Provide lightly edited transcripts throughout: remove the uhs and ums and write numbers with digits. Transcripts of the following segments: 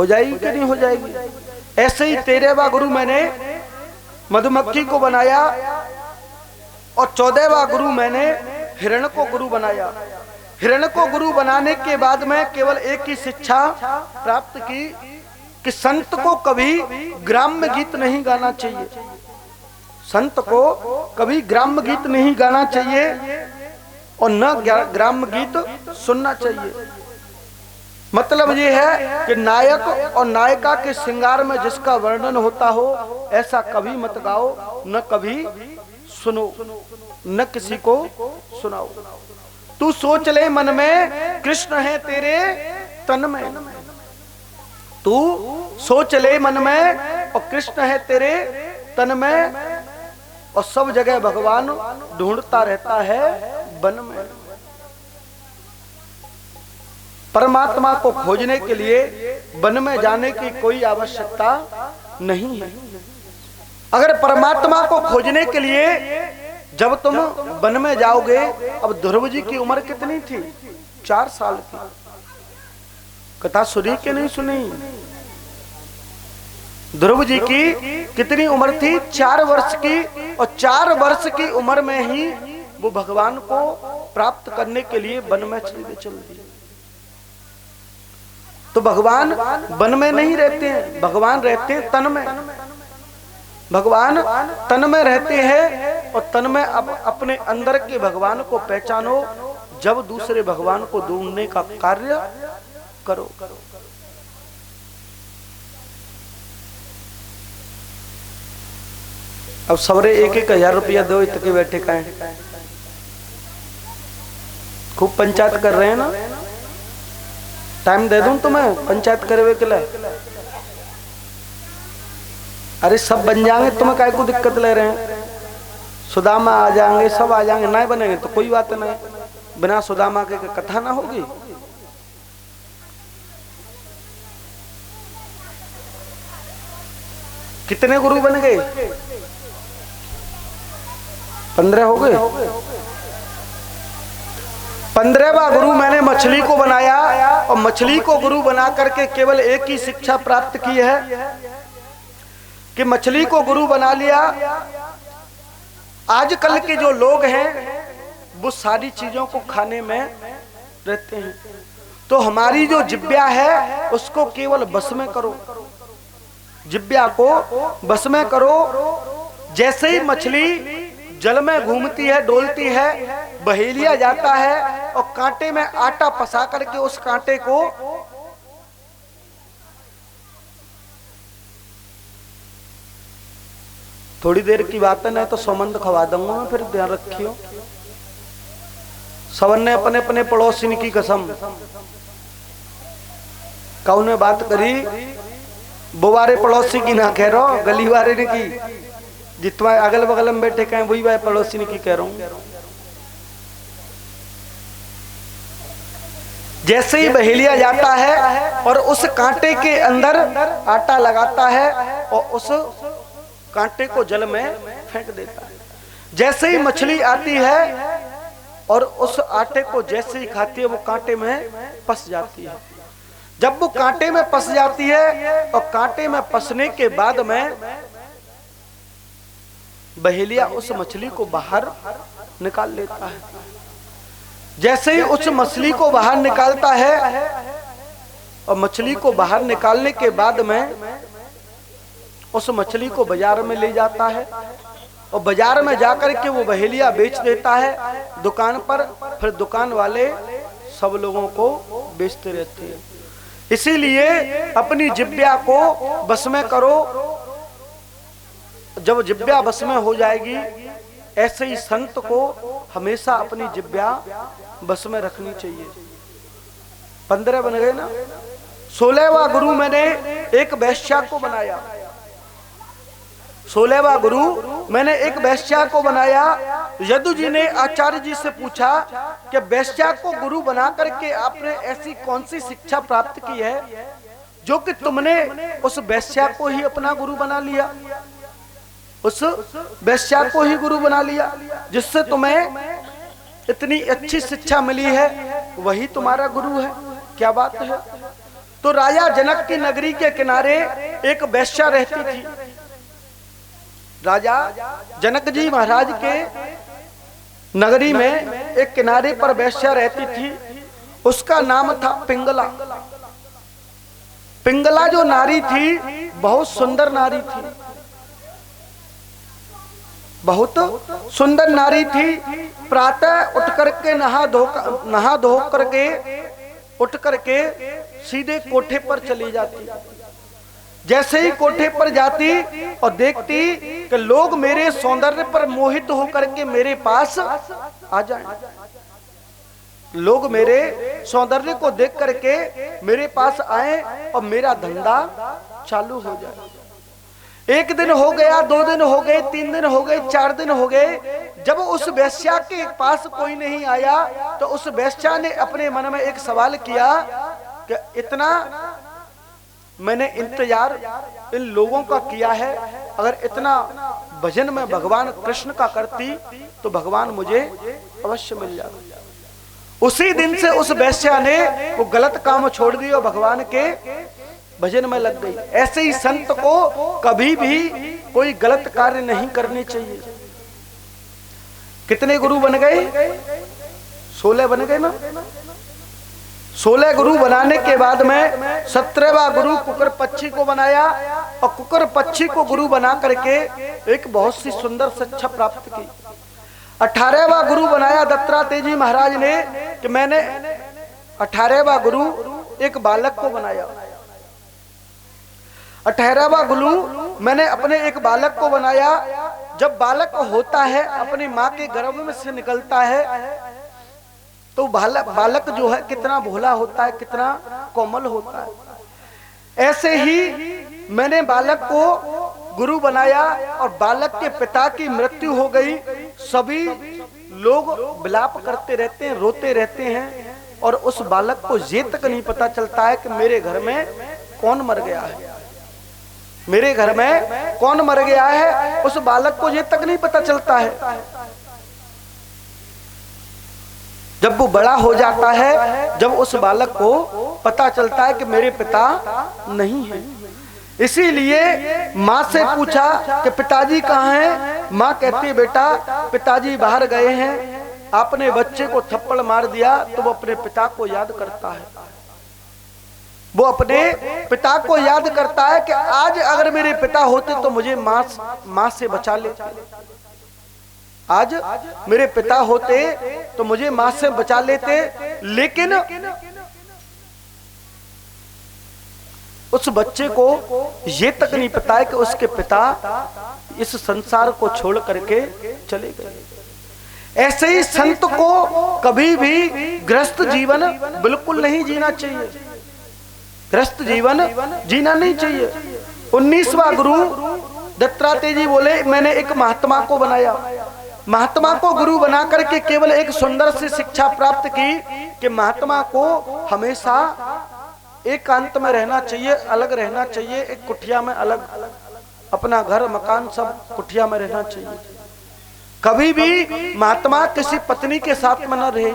हो जाएगी कि नहीं हो जाएगी? ऐसे ही 13वां गुरु मैंने मधुमक्खी को बनाया और 14वां गुरु मैंने हिरण को गुरु बनाया। हिरण को गुरु बनाने के बाद में केवल एक ही शिक्षा प्राप्त की कि संत को कभी ग्राम्य गीत नहीं गाना चाहिए। संत को कभी ग्राम्य गीत नहीं गाना चाहिए और न ग्राम्य गीत सुनना चाहिए। मतलब ये है कि नायक और नायिका के श्रृंगार में जिसका वर्णन होता हो ऐसा कभी मत गाओ, न कभी सुनो, न किसी को सुनाओ। तू सोच ले मन में कृष्ण है तेरे तन में, तू सोच ले मन में और कृष्ण है तेरे तन में, और सब जगह भगवान ढूंढता रहता है वन में। परमात्मा को खोजने के लिए वन में जाने की कोई आवश्यकता नहीं है। अगर परमात्मा को खोजने के लिए जब तुम वन में जाओगे, अब ध्रुव जी की उम्र कितनी थी? 4 साल की। कथा सुनी कि नहीं सुनी? ध्रुव जी की कितनी उम्र थी? 4 वर्ष की। और 4 वर्ष की उम्र में ही वो भगवान को प्राप्त करने के लिए वन में चल दिए। तो भगवान वन में नहीं रहते हैं, भगवान रहते हैं तन में। भगवान तन में रहते हैं और तन में अपने अंदर के भगवान को पहचानो, जब दूसरे भगवान को ढूंढने का कार्य करो। अब सवरे 1-1 रुपया दो, इतने बैठे का है। खूब पंचायत कर रहे हैं ना। टाइम दे दूं तुम्हें पंचायत करवे के लिए? अरे सब बन जाएंगे, तुम्हें काय को दिक्कत ले रहे हैं? सुदामा आ जाएंगे, सब आ जाएंगे, नहीं बनेंगे तो कोई बात नहीं। बिना सुदामा के कथा ना होगी। कितने गुरु बन गए? 15 हो गए। 15वां गुरु मैंने मछली को बनाया और मछली को गुरु बना करके केवल एक ही शिक्षा प्राप्त की है कि मछली को गुरु बना लिया। आजकल के जो लोग हैं वो सारी चीजों को खाने में रहते हैं, तो हमारी जो जिब्या है उसको केवल बस में करो, जिब्या को बस में करो। जैसे ही मछली जल में घूमती है, डोलती है, बहेलिया जाता है और कांटे में आटा फंसा करके उस कांटे को थोड़ी देर की बात है, नहीं तो सोमंद खवा दूंगा मैं, फिर ध्यान रखियो। सवन ने अपने अपने पड़ोसी की कसम कौ ने बात करी, बुवारे पड़ोसी की ना कह रहा हूं, गली वाले ने की, जितना अगल बगल में बैठे कहें वही बात पड़ोसी ने की कह रहा हूं। जैसे ही बहेलिया जाता है और उस कांटे के अंदर आटा लगाता है और उस कांटे को जल में फेंक देता है। जैसे ही मछली आती है और उस आटे को जैसे ही खाती है वो कांटे में फंस जाती है। जब वो कांटे में फंस जाती है और कांटे में फंसने के बाद में बहेलिया उस मछली को बाहर निकाल लेता है। जैसे ही उस मछली को बाहर निकालता है और मछली को बाहर निकालने के बाद में उस मछली को बाजार में ले जाता है और बाजार में जाकर के वो बहेलिया बेच देता है दुकान पर। फिर दुकान वाले सब लोगों को बेचते रहते हैं। इसीलिए अपनी जिब्या को बस में करो। जब जिब्या बस में हो जाएगी, ऐसे ही संत को हमेशा अपनी जिब्या बस में रखनी चाहिए। 15 बन गए ना। 16वां गुरु मैंने एक वैश्या को बनाया। 16वां गुरु मैंने एक वैश्या को बनाया। यदु जी ने आचार्य जी से पूछा कि वैश्या को गुरु बना करके आपने ऐसी कौन सी शिक्षा प्राप्त की है जो कि तुमने उस वैश्या को ही अपना गुरु बना लिया, उस वैश्या को ही गुरु बना लिया, जिससे तुम्हें इतनी अच्छी शिक्षा मिली है, वही तुम्हारा गुरु है। क्या बात है। तो राजा जनक की नगरी के किनारे एक वेश्या रहती थी। राजा जनक जी महाराज के नगरी में एक किनारे पर वेश्या रहती थी, उसका नाम था पिंगला। पिंगला जो नारी थी बहुत सुंदर नारी थी, बहुत सुंदर नारी थी। प्रातः उठ करके नहा धो करके उठ करके सीधे कोठे पर चली जाती। जैसे ही कोठे पर जाती और देखती कि लोग मेरे सौंदर्य पर मोहित होकर के मेरे पास आ जाएं, लोग मेरे सौंदर्य को देख करके मेरे पास आए और मेरा धंधा चालू हो जाए। एक दिन हो गया, 2 दिन हो गए, 3 दिन हो गए, 4 दिन हो गए। जब उस वेश्या के पास कोई नहीं आया तो उस वेश्या ने अपने मन में एक सवाल किया कि इतना मैंने इंतजार इन लोगों का किया है, अगर इतना भजन में भगवान कृष्ण का करती तो भगवान मुझे अवश्य मिल जाता। उसी दिन से उस वेश्या ने वो गलत काम छोड़ दिया और भगवान के भजन में लग गई। ऐसे ही संत को कभी भी कोई गलत कार्य नहीं करने चाहिए। कितने गुरु बन गए? 16 बन गए ना। 16 गुरु बनाने के बाद में 17वां गुरु कुकर पक्षी को बनाया और कुकर पक्षी को गुरु बना करके एक बहुत सी सुंदर शिक्षा प्राप्त की। 18वां गुरु बनाया दत्तात्रेय जी महाराज ने कि मैंने 18वां गुरु एक बालक को बनाया। 18वां गुरु मैंने अपने एक बालक को बनाया। जब बालक होता है अपनी माँ के गर्भ में से निकलता है तो बालक जो है कितना भोला होता है, कितना कोमल होता है। ऐसे ही मैंने बालक को गुरु बनाया और बालक के पिता की मृत्यु हो गई। सभी लोग विलाप करते रहते हैं, रोते रहते हैं और उस बालक को ये तक नहीं पता चलता है कि मेरे घर में कौन मर गया है, मेरे घर में कौन मर गया है। उस बालक को ये तक नहीं पता चलता है। जब वो बड़ा हो जाता है, जब उस बालक को पता चलता है कि मेरे पिता नहीं है। इसीलिए माँ से पूछा कि पिताजी कहाँ हैं? माँ कहती है बेटा पिताजी बाहर गए हैं। आपने बच्चे को थप्पड़ मार दिया तो वो अपने पिता को याद करता है, वो अपने पिता को याद करता है कि आज अगर मेरे पिता होते तो मुझे माँ से बचा लेते, आज मेरे पिता होते तो मुझे माँ से बचा लेते। लेकिन उस बच्चे को ये तक नहीं पता है कि उसके पिता इस संसार को छोड़ करके चले गए। ऐसे ही संत को कभी भी गृहस्थ जीवन बिल्कुल नहीं जीना चाहिए, गृहस्थ जीवन जीना नहीं चाहिए। 19वां गुरु दत्तात्रेय जी बोले मैंने एक महात्मा को बनाया। महात्मा को गुरु बना करके केवल एक सुंदर सी शिक्षा प्राप्त की कि महात्मा को हमेशा एकांत में रहना चाहिए, अलग रहना चाहिए। एक कुटिया में अलग, अपना घर मकान सब कुटिया में रहना चाहिए। कभी भी महात्मा किसी पत्नी के साथ में न रहे,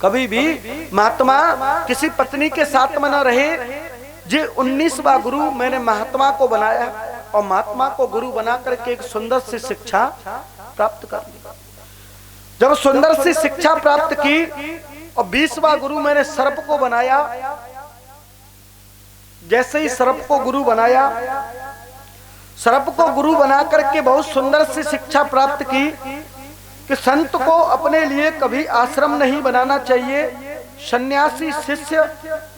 कभी भी महात्मा किसी पत्नी के साथ में न रहे। ये 19वां गुरु मैंने महात्मा को बनाया और महात्मा को गुरु बना करके एक सुंदर सी शिक्षा प्राप्त कर ली। जब सुंदर सी शिक्षा प्राप्त की और 20वां गुरु मैंने सर्प को बनाया। जैसे ही सर्प को गुरु बनाया, सर्प को गुरु बना करके बहुत सुंदर सी शिक्षा प्राप्त की कि संत को अपने लिए कभी आश्रम नहीं बनाना चाहिए, सन्यासी शिष्य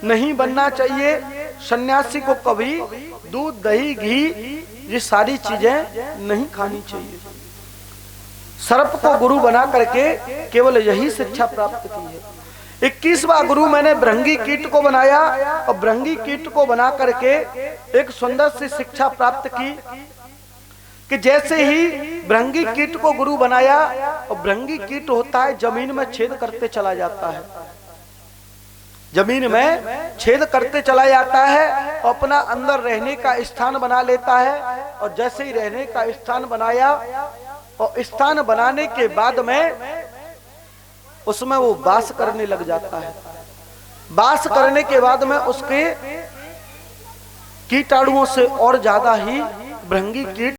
नहीं बनना चाहिए। सन्यासी को कभी दूध दही घी ये सारी चीजें नहीं खानी चाहिए। सर्प को गुरु बना करके केवल यही शिक्षा प्राप्त की है। 21वां गुरु मैंने भृंगी कीट को बनाया और भृंगी कीट को बना करके एक सुंदर सी शिक्षा प्राप्त की कि जैसे ही भृंगी कीट को गुरु बनाया और भृंगी कीट होता है जमीन में छेद करते चला जाता है, जमीन में छेद करते चला जाता है और अपना अंदर रहने का स्थान बना लेता है। और जैसे ही रहने का स्थान बनाया और स्थान बनाने के बाद में उसमें वो वास करने लग जाता है। वास करने के बाद में उसके कीटाणुओं से और ज्यादा ही भृंगी कीट